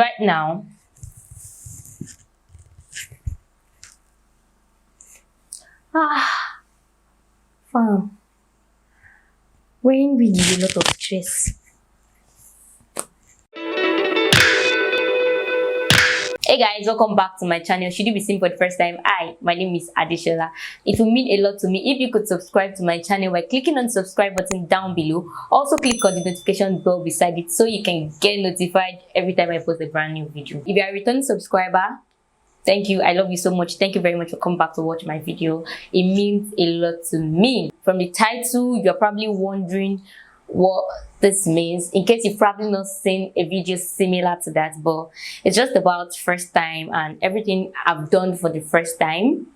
Right now, fam, when we give a lot of stress. Hey guys, welcome back to my channel. Should you be seeing for the first time, my name is Adeshola. It will mean a lot to me if you could subscribe to my channel by clicking on the subscribe button down below. Also click on the notification bell beside it so you can get notified every time I post a brand new video. If you are a returning subscriber, thank you. I love you so much. Thank you very much for coming back to watch my video. It means a lot to me. From the title, you're probably wondering what this means, in case you've probably not seen a video similar to that, but it's just about first time and everything I've done for the first time,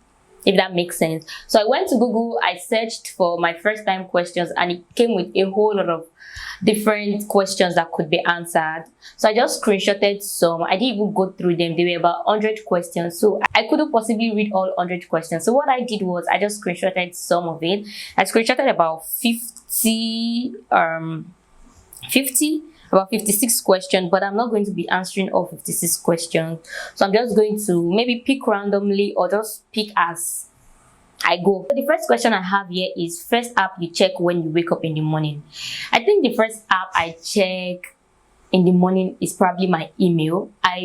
if that makes sense. So I went to Google, I searched for my first time questions, and it came with a whole lot of different questions that could be answered. So I just screenshotted some. I didn't even go through them. They were about 100 questions, so I couldn't possibly read all 100 questions. So what I did was I just screenshotted some of it. I screenshotted about 56 questions, but I'm not going to be answering all 56 questions. So I'm just going to maybe pick randomly or just pick as I go. So the first question I have here is, first app you check when you wake up in the morning. I think the first app I check in the morning is probably my email. I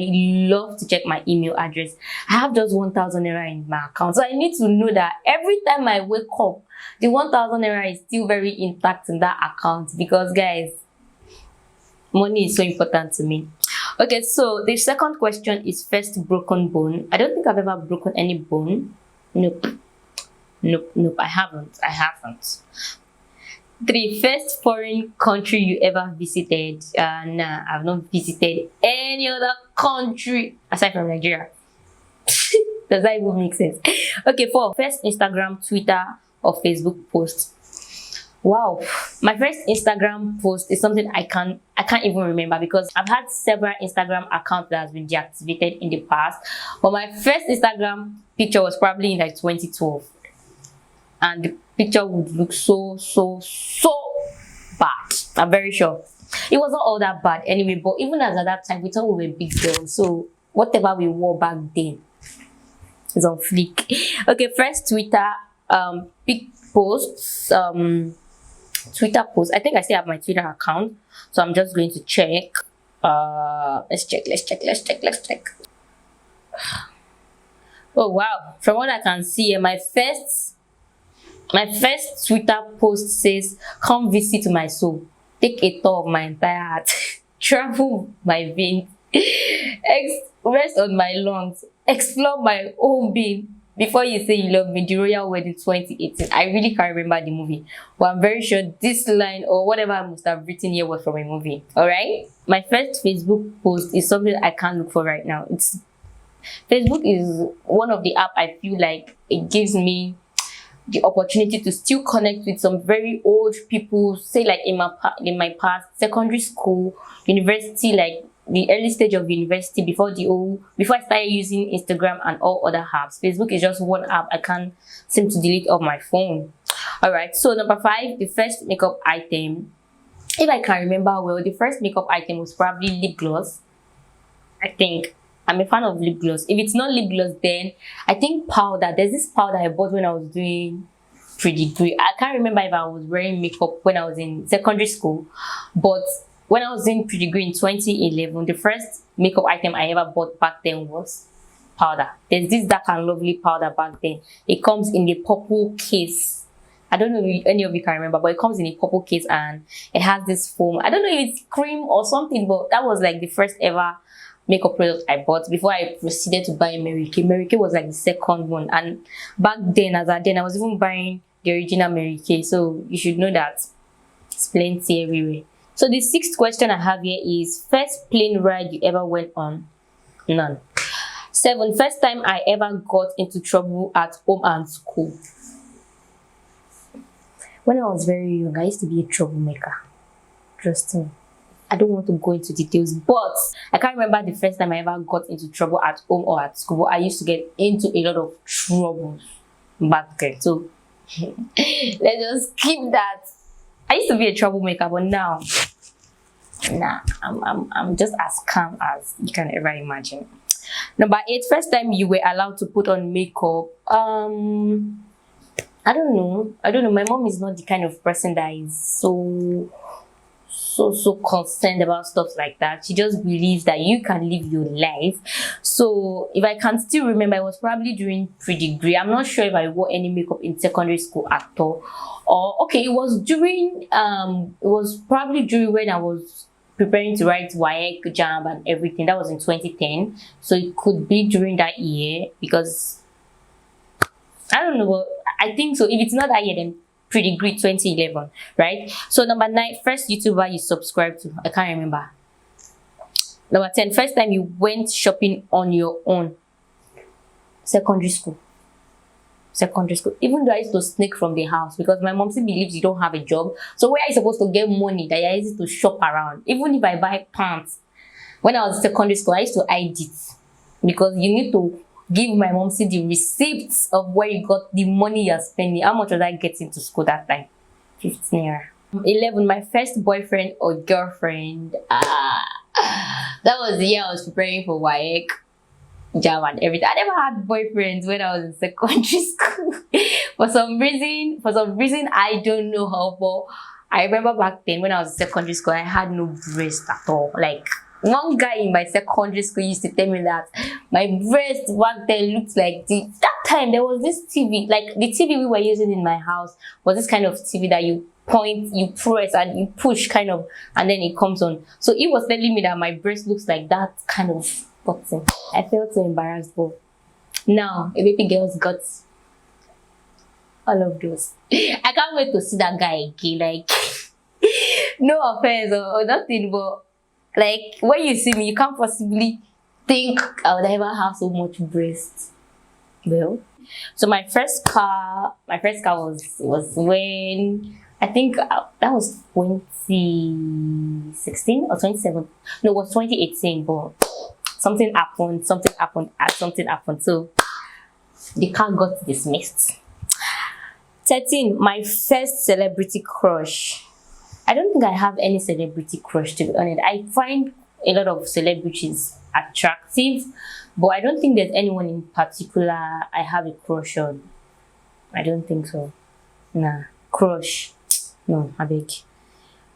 love to check my email address. I have just 1,000 naira in my account, so I need to know that every time I wake up, the 1,000 naira is still very intact in that account, because guys, money is so important to me. Okay, so the second question is, first broken bone. I don't think I've ever broken any bone. Nope, I haven't. 3, first foreign country you ever visited. Nah, I've not visited any other country aside from Nigeria. Does that even make sense? Okay, 4, first Instagram, Twitter, or Facebook post. Wow, my first Instagram post is something I can't even remember, because I've had several Instagram accounts that has been deactivated in the past. But my first Instagram picture was probably in like 2012, and the picture would look so bad. I'm very sure it wasn't all that bad anyway, but even as at that time we thought we were big girls, so whatever we wore back then is on fleek. Okay, first Twitter big posts, Twitter post. I think I still have my Twitter account, so I'm just going to check. Let's check. Oh wow, from what I can see, my first Twitter post says, come visit my soul, take a tour of my entire heart, travel my veins, rest on my lungs, explore my whole being. Before you say you love me, the Royal Wedding 2018. I really can't remember the movie, but I'm very sure this line or whatever I must have written here was from a movie. Alright? My first Facebook post is something I can't look for right now. Facebook is one of the apps I feel like it gives me the opportunity to still connect with some very old people, say like in my past, secondary school, university, like the early stage of university, before I started using Instagram and all other apps. Facebook is just one app I can't seem to delete off my phone. Alright, so number 5, the first makeup item. If I can remember well, the first makeup item was probably lip gloss. I think I'm a fan of lip gloss. If it's not lip gloss, then I think powder. There's this powder I bought when I was doing pre-degree. I can't remember if I was wearing makeup when I was in secondary school, but when I was in pre-degree in 2011, the first makeup item I ever bought back then was powder. There's this Dark and Lovely powder back then. It comes in the purple case. I don't know if any of you can remember, but it comes in a purple case and it has this foam. I don't know if it's cream or something, but that was like the first ever makeup product I bought before I proceeded to buy Mary Kay. Mary Kay was like the second one, and back then, I was even buying the original Mary Kay. So you should know that it's plenty everywhere. So the 6th question I have here is, first plane ride you ever went on? None. 7, first time I ever got into trouble at home and school. When I was very young, I used to be a troublemaker. Trust me. I don't want to go into details, but I can't remember the first time I ever got into trouble at home or at school. I used to get into a lot of troubles back then. So let's just keep that. I used to be a troublemaker, but now Nah, I'm just as calm as you can ever imagine. Number 8, first time you were allowed to put on makeup. I don't know. My mom is not the kind of person that is so concerned about stuff like that. She just believes that you can live your life. So if I can still remember, it was probably during pre-degree. I'm not sure if I wore any makeup in secondary school at all. Or okay, it was probably during when I was preparing to write WAEC, JAMB and everything. That was in 2010. So it could be during that year, because I don't know, but I think so. If it's not that year, then pre-degree 2011, right? So number 9, first YouTuber you subscribed to. I can't remember. Number 10, first time you went shopping on your own. Secondary school. Even though I used to sneak from the house, because my mom still believes you don't have a job. So where are you supposed to get money that you're easy to shop around? Even if I buy pants, when I was in secondary school, I used to hide it, because you need to give my mom the receipts of where you got the money you're spending. How much was I getting to school that time? 15 naira. 11, my first boyfriend or girlfriend. That was the year I was preparing for WAEC, JAM and everything. I never had boyfriends when I was in secondary school. For some reason, I don't know how, but I remember back then when I was in secondary school, I had no breast at all. Like, one guy in my secondary school used to tell me that my breast back then looked like this. That time there was this TV, like the TV we were using in my house was this kind of TV that you point, you press and you push kind of, and then it comes on. So he was telling me that my breast looks like that kind of button. I felt so embarrassed, but now a baby girl's got all of those. I can't wait to see that guy again. Like, no offense or nothing, but like, when you see me, you can't possibly think I would ever have so much breast. Well, so my first car was when, I think that was 2016 or 2017. No, it was 2018, but something happened. So the car got dismissed. 13, my first celebrity crush. I don't think I have any celebrity crush, to be honest. I find a lot of celebrities attractive, but I don't think there's anyone in particular I have a crush on. I don't think so. Nah, crush. No, I beg.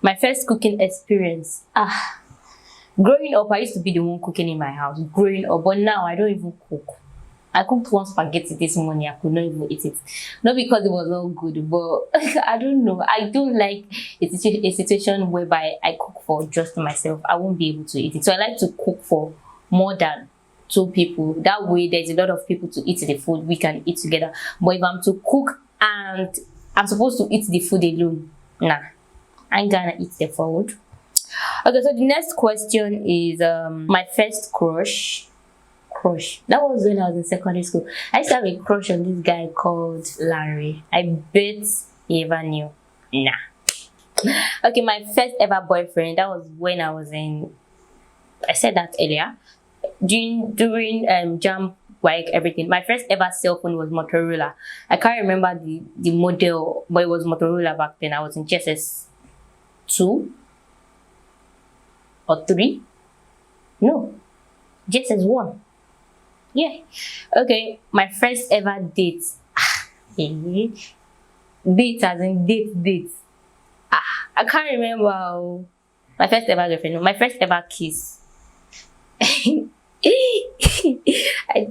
My first cooking experience. Growing up, I used to be the one cooking in my house. Growing up, but now I don't even cook. I cooked one spaghetti this morning. I could not even eat it. Not because it was not good, but I don't know. I don't like a situation whereby I cook for just myself. I won't be able to eat it. So I like to cook for more than 2 people. That way, there's a lot of people to eat the food. We can eat together. But if I'm to cook and I'm supposed to eat the food alone, nah, I ain't gonna eat the food. Okay, so the next question is my first crush. That was when I was in secondary school. I used to have a crush on this guy called Larry. I bet he ever knew. Nah. Okay, my first ever boyfriend, that was when I was in, I said that earlier, during JAMB, like everything. My first ever cell phone was Motorola. I can't remember the model, but it was Motorola back then. I was in GSS 2 or 3. No, GSS 1. Yeah. Okay, my first ever date. Date as in date. I can't remember. My first ever girlfriend. No, my first ever kiss. I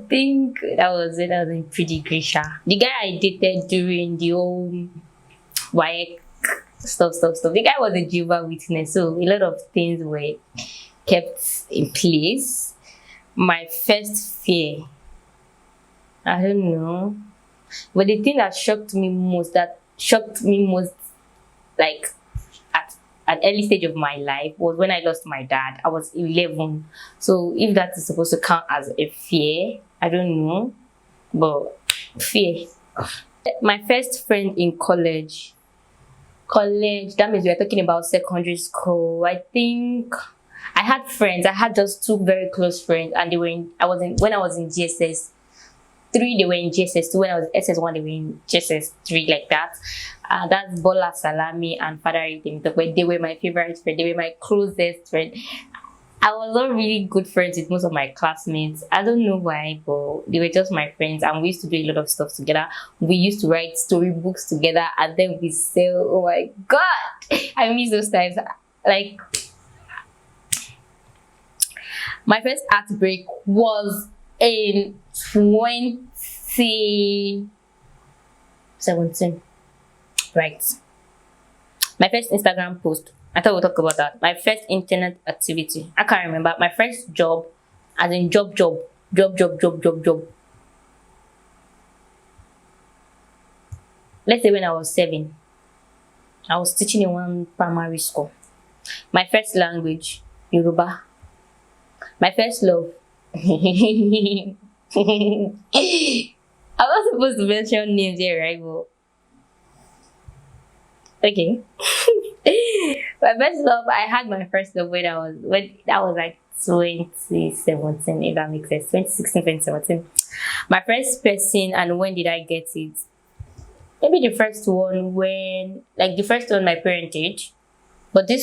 think that was when I was in pre-degree. The guy I dated during the whole WAEC stuff. The guy was a Jehovah's Witness, so a lot of things were kept in place. My first fear, I don't know, but the thing that shocked me most, like at an early stage of my life, was when I lost my dad. I was 11, so if that is supposed to count as a fear, I don't know, but fear. My first friend in college, that means we're talking about secondary school. I think I had friends. I had just 2 very close friends, and when I was in GSS SS3, they were in JSS2. When I was SS1, they were in JSS3, like that. That's Adesholamie and Father Temitope. They were my favorite friend. They were my closest friend. I was not really good friends with most of my classmates. I don't know why, but they were just my friends, and we used to do a lot of stuff together. We used to write storybooks together, and then we sell. Oh my god, I miss those times. Like, my first art break was in 2017. Right. My first Instagram post. I thought we'll talk about that. My first internet activity. I can't remember. My first job, as in job. Let's say when I was 7. I was teaching in one primary school. My first language, Yoruba. My first love. I'm not supposed to mention names here, right? But okay. My first love, I had my first love when that was like 2017, if that makes sense. 2016, 2017. My first person, and when did I get it? Maybe the first one my parentage. But the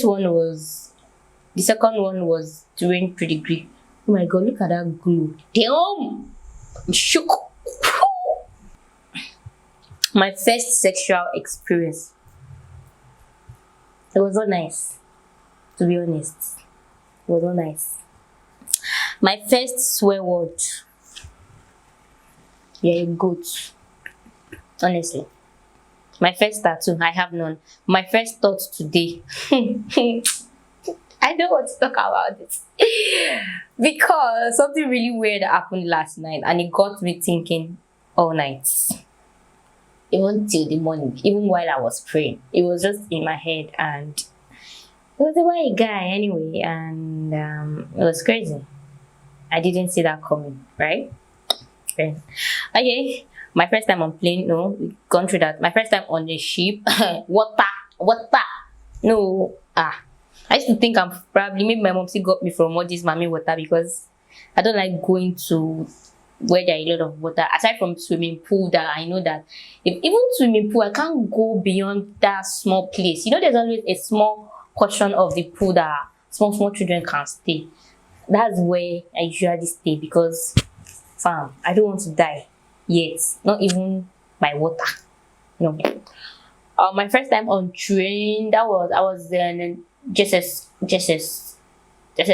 second one was during pre-degree. Oh my god, look at that glue. Damn! I'm shook. My first sexual experience. It was not nice, to be honest. It was not nice. My first swear word. You're a goat. Honestly. My first tattoo. I have none. My first thought today. I don't want to talk about it. Because something really weird happened last night, and it got me thinking all night. Even till the morning, even while I was praying. It was just in my head, and it was a white guy anyway, and it was crazy. I didn't see that coming, right? Okay, my first time on plane, no, we've gone through that. My first time on the ship, water, no, I used to think maybe my mom still got me from all this mommy water, because I don't like going to where there are a lot of water, aside from swimming pool, that I know that even swimming pool, I can't go beyond that small place. You know, there's always a small portion of the pool that small children can stay. That's where I usually stay, because fam, I don't want to die yet, not even by water. No. My first time on train, I was in JSS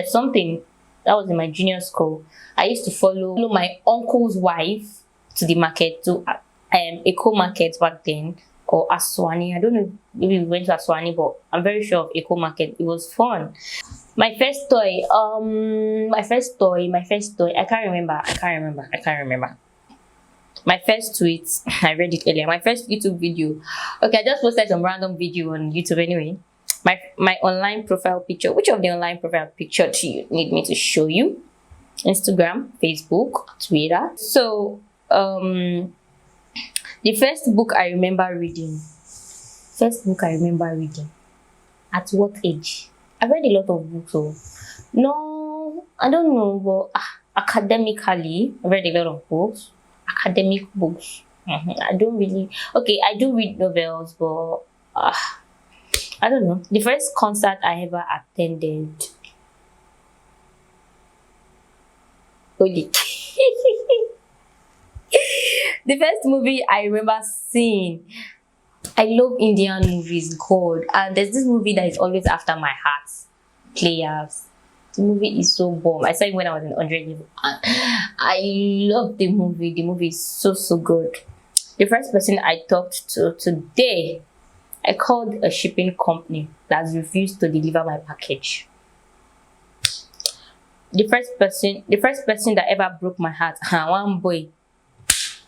something. That was in my junior school. I used to follow my uncle's wife to the market, to Eco Market back then, or Aswani. I don't know, maybe we went to Aswani, but I'm very sure of Eco Market. It was fun. My first toy. I can't remember. My first tweet, I read it earlier. My first YouTube video. Okay, I just posted some random video on YouTube anyway. My online profile picture. Which of the online profile picture do you need me to show you? Instagram, Facebook, Twitter. So, the first book I remember reading. At what age? I've read a lot of books. So no, I don't know, but academically, I've read a lot of books. Academic books. I don't really. Okay, I do read novels, but I don't know. The first concert I ever attended. Holy. The first movie I remember seeing. I love Indian movies, God. And there's this movie that is always after my heart. Players. The movie is so bomb. I saw it when I was in 100 level. I love the movie. The movie is so good. The first person I talked to today, I called a shipping company that refused to deliver my package. The first person that ever broke my heart, one boy.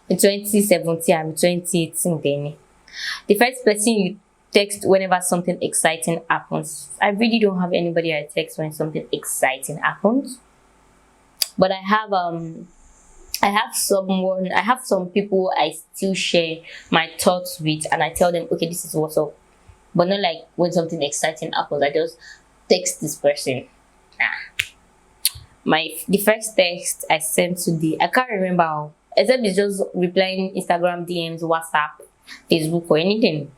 In 2017, I'm 2018 then. The first person you text whenever something exciting happens. I really don't have anybody I text when something exciting happens. But I have some people I still share my thoughts with, and I tell them, okay, this is what's up. But not like when something exciting happens, I just text this person. The first text I sent today, I can't remember. except it's just replying Instagram DMs, WhatsApp, Facebook, or anything.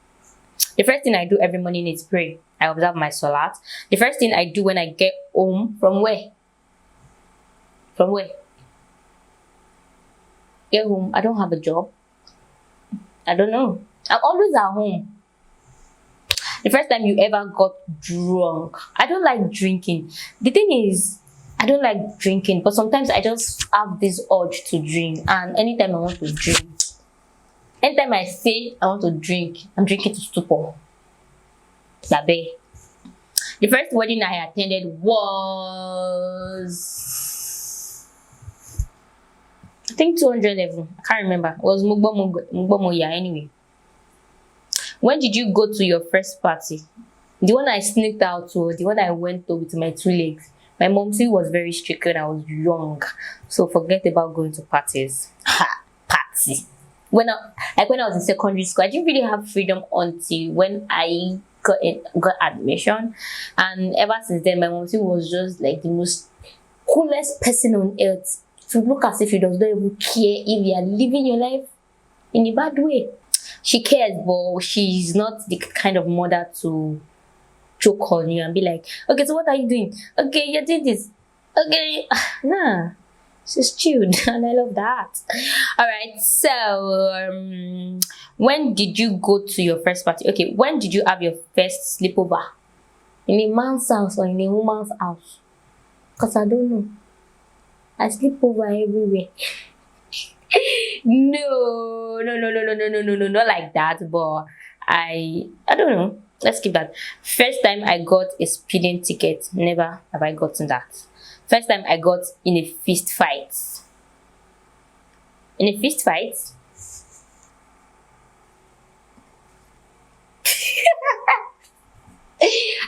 The first thing I do every morning is pray. I observe my salat. The first thing I do when I get home from where? From where? Get home. I don't have a job. I don't know. I'm always at home. The first time you ever got drunk. I don't like drinking. The thing is, I don't like drinking, but sometimes I just have this urge to drink. And anytime I want to drink, anytime I say I want to drink, I'm drinking to stupor. Sabe. The first wedding I attended was, I think 200 level. I can't remember. It was Mugbomoya anyway. When did you go to your first party? The one I sneaked out to, the one I went to with my 2 legs. My mom still was very strict when I was young. So forget about going to parties. Ha! Party. When I was in secondary school, I didn't really have freedom until when I got admission. And ever since then, my mom still was just like the most coolest person on earth. To look as if she does not even care if you are living your life in a bad way. She cares, but she's not the kind of mother to choke on you and be like, okay, so what are you doing? Okay, you're doing this. Okay, nah, she's chilled, and I love that. All right, so when did you go to your first party? Okay, when did you have your first sleepover? In a man's house or in a woman's house? Because I don't know. I sleep over everywhere. No, not like that. But I don't know. Let's keep that. First time I got a speeding ticket. Never have I gotten that. First time I got in a fist fight. In a fist fight?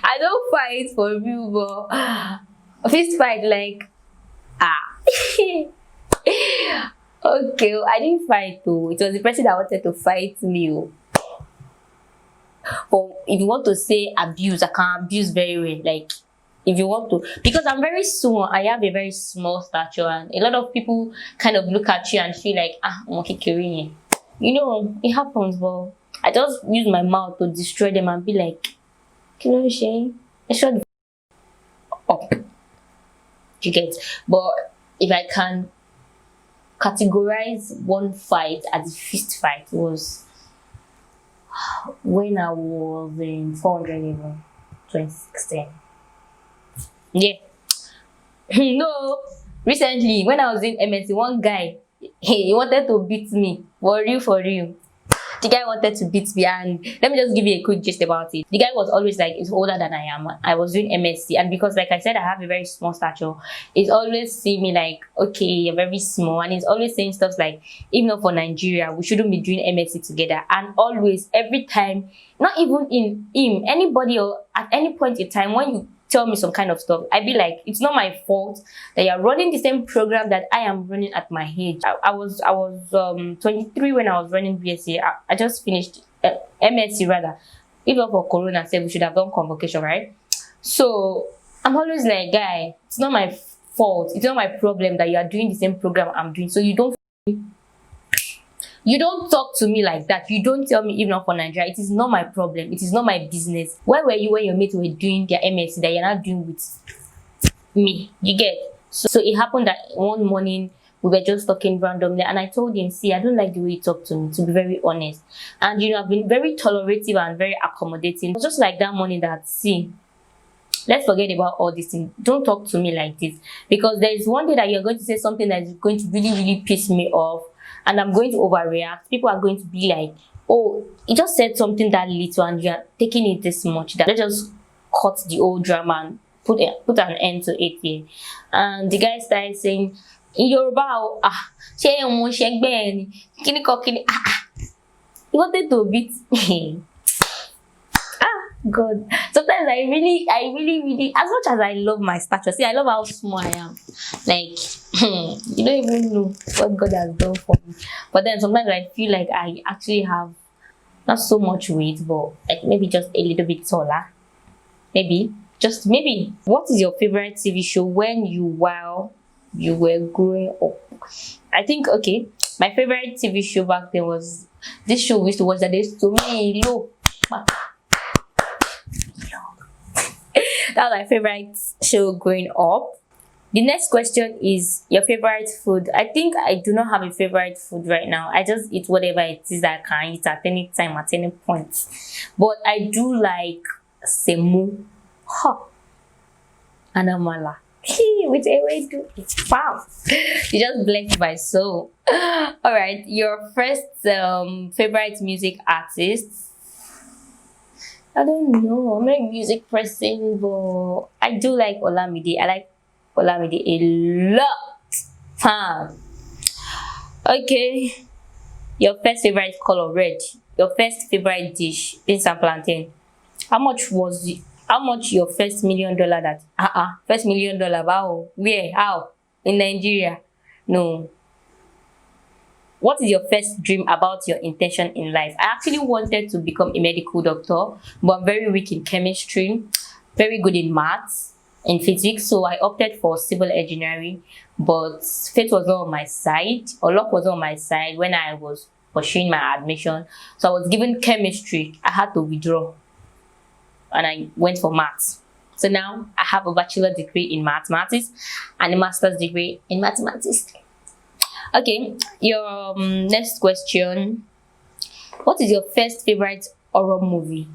I don't fight for you, but a fist fight like okay, I didn't fight though. It was the person that wanted to fight me. But if you want to say abuse, I can abuse very well. Like if you want to, because I'm very small, I have a very small stature, and a lot of people kind of look at you and feel like, I'm okay, you know, it happens. But I just use my mouth to destroy them and be like, you know, Shane, I should up. You get? But if I can categorize one fight as a fist fight, was when I was in 400 level, 2016. Yeah. No, recently when I was in MSc, one guy, he wanted to beat me. For real. The guy wanted to beat me, and let me just give you a quick gist about it. The guy was always like, he's older than I am. I was doing MSc, and because like I said, I have a very small stature, he's always see me like, okay, you're very small, and he's always saying stuff like, even though for Nigeria, we shouldn't be doing MSc together. And always, every time, not even in him, anybody or at any point in time, when you tell me some kind of stuff, I'd be like, it's not my fault that you're running the same program that I am running at my age. I was 23 when I was running BSc. I just finished MSc rather. Even for Corona, said we should have done convocation, right? So I'm always like, guy, it's not my fault. It's not my problem that you are doing the same program I'm doing. So you don't talk to me like that. You don't tell me even for Nigeria. It is not my problem. It is not my business. Where were you when your mates were doing their MSc that you're not doing with me? You get? So it happened that one morning we were just talking randomly, and I told him, see, I don't like the way you talk to me, to be very honest. And you know, I've been very tolerative and very accommodating. It was just like that morning that, see, let's forget about all these things. Don't talk to me like this, because there is one day that you're going to say something that is going to really piss me off, and I'm going to overreact. People are going to be like, oh, he just said something that little and you're taking it this much. That let's just cut the old drama and put an end to it here. And the guy started saying, in Yoruba, he wanted to beat me. God. Sometimes I really, as much as I love my stature, see, I love how small I am. Like, you don't even know what God has done for me. But then sometimes I feel like I actually have not so much weight, but like maybe just a little bit taller. Maybe. Just maybe. What is your favorite TV show while you were growing up? I think, okay, My favorite TV show back then was this show we used to watch that is to me low. That was my favorite show growing up. The next question is your favorite food. I think I do not have a favorite food right now. I just eat whatever it is that I can eat at any time, at any point. But I do like semo, and amala. With a way to wow, you just blessed my soul. All right, your first favorite music artist. I don't know. I'm not a music person, but I do like Olamide. I like Olamide a lot. Okay. Your first favorite color, red. Your first favorite dish, beans and plantain. How much your first $1 million that first $1 million? Wow. Where? How? In Nigeria? No. What is your first dream about your intention in life? I actually wanted to become a medical doctor, but I'm very weak in chemistry, very good in maths, in physics, so I opted for civil engineering. But fate was not on my side, or luck was not on my side when I was pursuing my admission. So I was given chemistry. I had to withdraw, and I went for maths. So now I have a bachelor degree in mathematics and a master's degree in mathematics. Okay, your next question. What is your first favorite horror movie?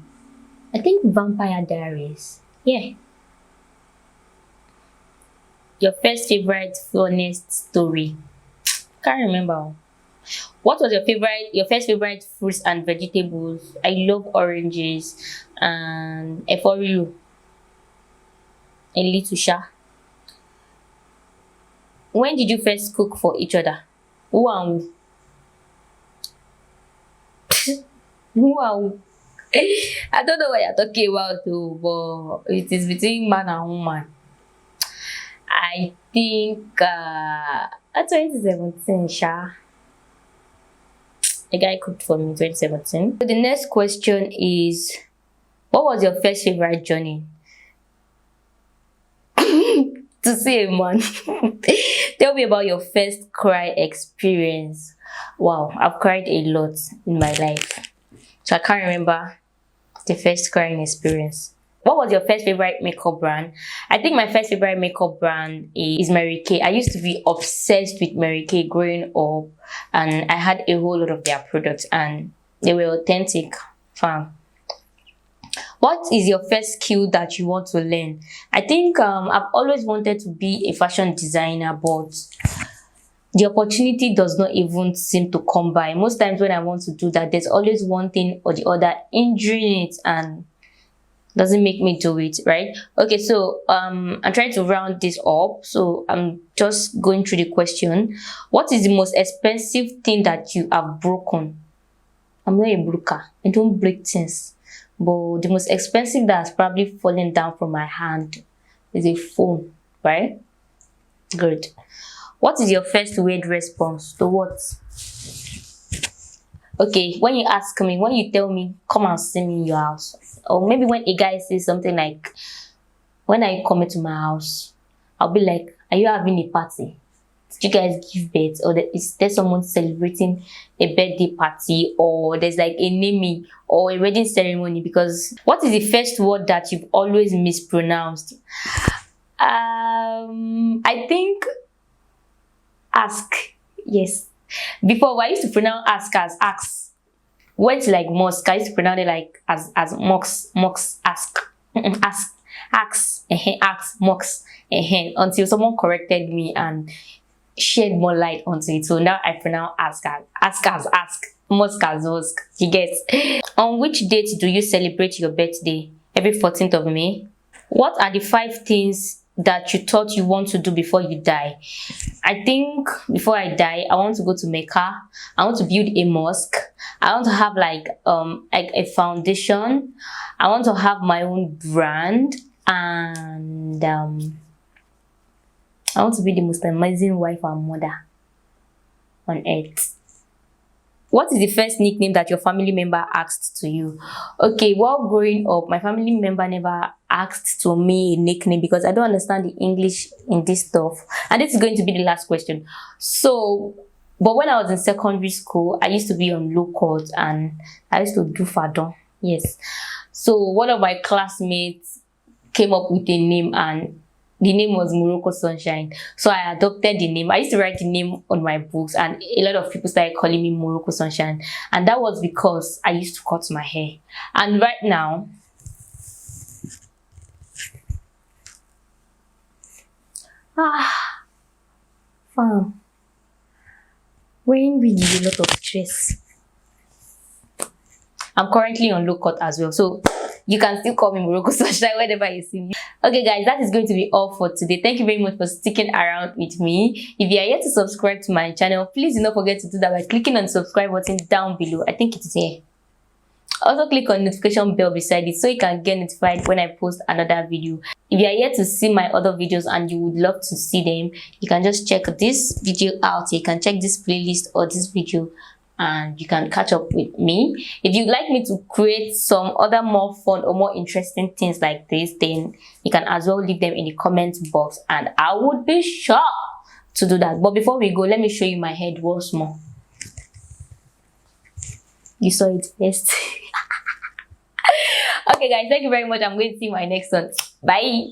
I think Vampire Diaries. Yeah. Your first favorite funniest story? Can't remember. What was your first favorite fruits and vegetables? I love oranges and eforiu and litusha. When did you first cook for each other? Who and who? Who and who? I don't know what you're talking about too, but it is between man and woman. I think 2017, Sha. A guy cooked for me in 2017. So the next question is, what was your first favorite journey? To see a man. Tell me about your first cry experience. Wow, I've cried a lot in my life, so I can't remember the first crying experience. What was your first favorite makeup brand? I think my first favorite makeup brand is Mary Kay. I used to be obsessed with Mary Kay growing up, and I had a whole lot of their products, and they were authentic. Fam. What is your first skill that you want to learn? I think I've always wanted to be a fashion designer, but the opportunity does not even seem to come by. Most times when I want to do that, there's always one thing or the other hindering it and doesn't make me do it, right? Okay, so I'm trying to round this up. So I'm just going through the question. What is the most expensive thing that you have broken? I'm not a broker. I don't break things. But the most expensive that has probably fallen down from my hand is a phone, right? Good. What is your first weird response to what? Okay, when you ask me, when you tell me, come and see me in your house. Or maybe when a guy says something like, when are you coming to my house? I'll be like, are you having a party? Did you guys give birth? Or is there someone celebrating a birthday party? Or there's like a naming or a wedding ceremony? Because what is the first word that you've always mispronounced? I think ask. Yes. Before, I used to pronounce ask as ask. Went to like mosque, I used to pronounce it like as mox, ask, ask, ask, ask, mox, until someone corrected me and shed more light onto it. So now I pronounce ask as ask, mosque as mosque. You get? On which date do you celebrate your birthday? Every 14th of May. What are the 5 things that you thought you want to do before you die? I think before I die, I want to go to Mecca. I want to build a mosque. I want to have like a foundation. I want to have my own brand, and I want to be the most amazing wife and mother on earth. What is the first nickname that your family member asked to you? Okay, while growing up, my family member never asked to me a nickname because I don't understand the English in this stuff. And this is going to be the last question. So, But when I was in secondary school, I used to be on low cut and I used to do fadon. Yes. So one of my classmates came up with a name and the name was Morocco Sunshine. So I adopted the name. I used to write the name on my books and a lot of people started calling me Morocco Sunshine. And that was because I used to cut my hair. And right now, fam, wearing wig is a lot of stress. I'm currently on low cut as well, so you can still call me Morocco Sunshine whenever you see me. Okay guys, that is going to be all for today. Thank you very much for sticking around with me. If you are yet to subscribe to my channel, please do not forget to do that by clicking on the subscribe button down below. I think it is here. Also click on the notification bell beside it so you can get notified when I post another video. If you are yet to see my other videos and you would love to see them, you can just check this video out. You can check this playlist or this video and you can catch up with me. If you'd like me to create some other more fun or more interesting things like this, then you can as well leave them in the comment box and I would be sure to do that. But before we go, let me show you my head once more. You saw it first. Okay guys, thank you very much. I'm going to see you in my next one. Bye.